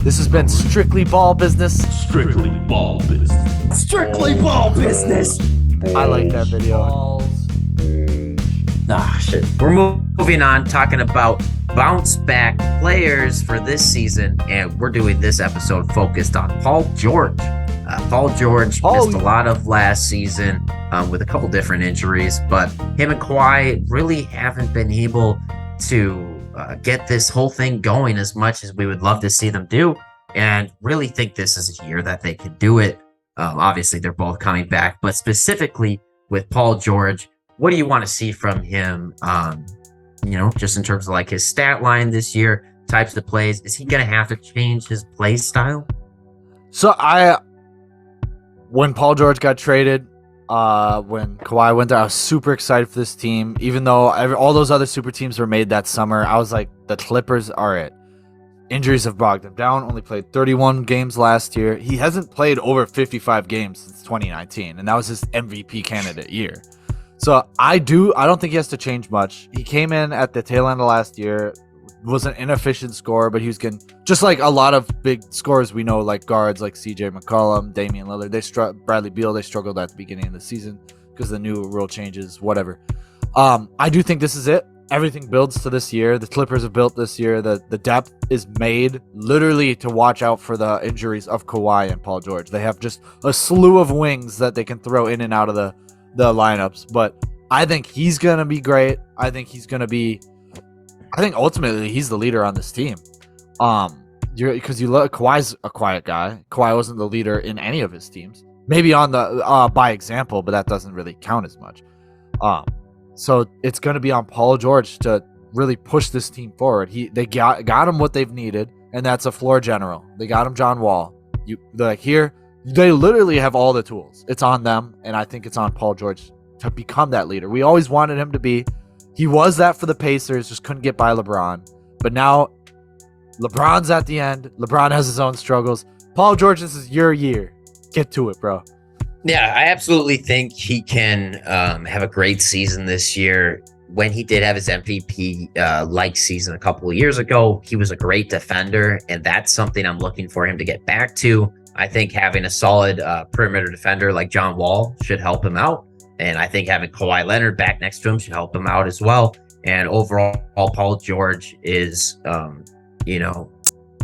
This has been Strictly Ball Business. Strictly ball business. Strictly ball business. I like that video. Shit. We're moving on, talking about bounce back players for this season, and we're doing this episode focused on Paul George. Paul George missed a lot of last season with a couple different injuries, but him and Kawhi really haven't been able to get this whole thing going as much as we would love to see them do, and really think this is a year that they could do it. Obviously, they're both coming back, but specifically with Paul George, what do you want to see from him? Just in terms of like his stat line this year, types of plays. Is he going to have to change his play style? So when Paul George got traded, when Kawhi went there, I was super excited for this team. Even though all those other super teams were made that summer, I was like, the Clippers are it. Injuries have bogged him down. Only played 31 games last year. He hasn't played over 55 games since 2019, and that was his MVP candidate year. So I don't think he has to change much. He came in at the tail end of last year, was an inefficient scorer, but he was getting, just like a lot of big scorers we know, like guards like CJ McCollum, Damian Lillard, Bradley Beal, they struggled at the beginning of the season because the new rule changes, whatever. I do think this is it. Everything builds to this year. The Clippers have built this year. The depth is made literally to watch out for the injuries of Kawhi and Paul George. They have just a slew of wings that they can throw in and out of the lineups, but I think he's gonna be great. I think ultimately he's the leader on this team. Because Kawhi's a quiet guy. Kawhi wasn't the leader in any of his teams. Maybe on the by example, but that doesn't really count as much. So it's gonna be on Paul George to really push this team forward. They got him what they've needed, and that's a floor general. They got him John Wall. They literally have all the tools. It's on them, and I think it's on Paul George to become that leader. We always wanted him to be. He was that for the Pacers, just couldn't get by LeBron. But now LeBron's at the end. LeBron has his own struggles. Paul George, this is your year. Get to it, bro. Yeah, I absolutely think he can have a great season this year. When he did have his MVP-like season a couple of years ago, he was a great defender, and that's something I'm looking for him to get back to. I think having a solid perimeter defender like John Wall should help him out. And I think having Kawhi Leonard back next to him should help him out as well. And overall, Paul George is,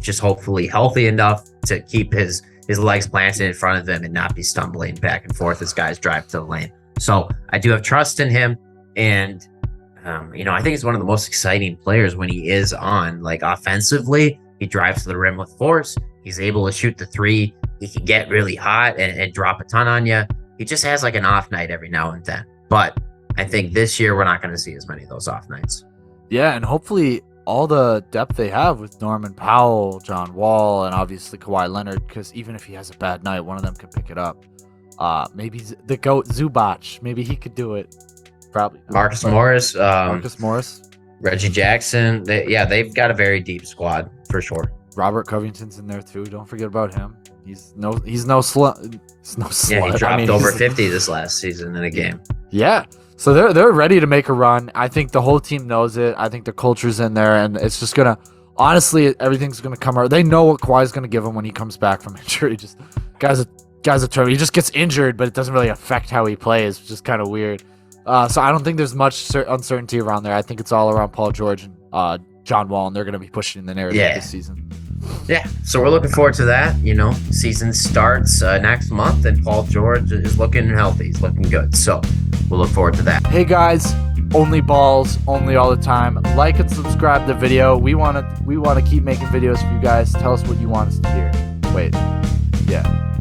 just hopefully healthy enough to keep his legs planted in front of him and not be stumbling back and forth as guys drive to the lane. So I do have trust in him. And, I think he's one of the most exciting players when he is on. Like offensively, he drives to the rim with force. He's able to shoot the three. He can get really hot and drop a ton on you. He just has like an off night every now and then. But I think this year we're not going to see as many of those off nights. Yeah, and hopefully all the depth they have with Norman Powell, John Wall, and obviously Kawhi Leonard, because even if he has a bad night, one of them can pick it up. Maybe the GOAT Zubac, maybe he could do it. Probably. Marcus Morris. Reggie Jackson. They've got a very deep squad for sure. Robert Covington's in there too. Don't forget about him. He's no slut. Yeah, he dropped over 50 this last season in a game. Yeah. So they're ready to make a run. I think the whole team knows it. I think the culture's in there, and it's just gonna, honestly, everything's gonna come out. They know what Kawhi's gonna give him when he comes back from injury. Just guys a term. He just gets injured, but it doesn't really affect how he plays, which is kind of weird. So I don't think there's much uncertainty around there. I think it's all around Paul George and John Wall, and they're gonna be pushing the narrative this season. Yeah, so we're looking forward to that. Season starts next month, and Paul George is looking healthy. He's looking good. So we'll look forward to that. Hey guys, only balls, only all the time. Like and subscribe to the video. We want to keep making videos for you guys. Tell us what you want us to hear. Wait, yeah.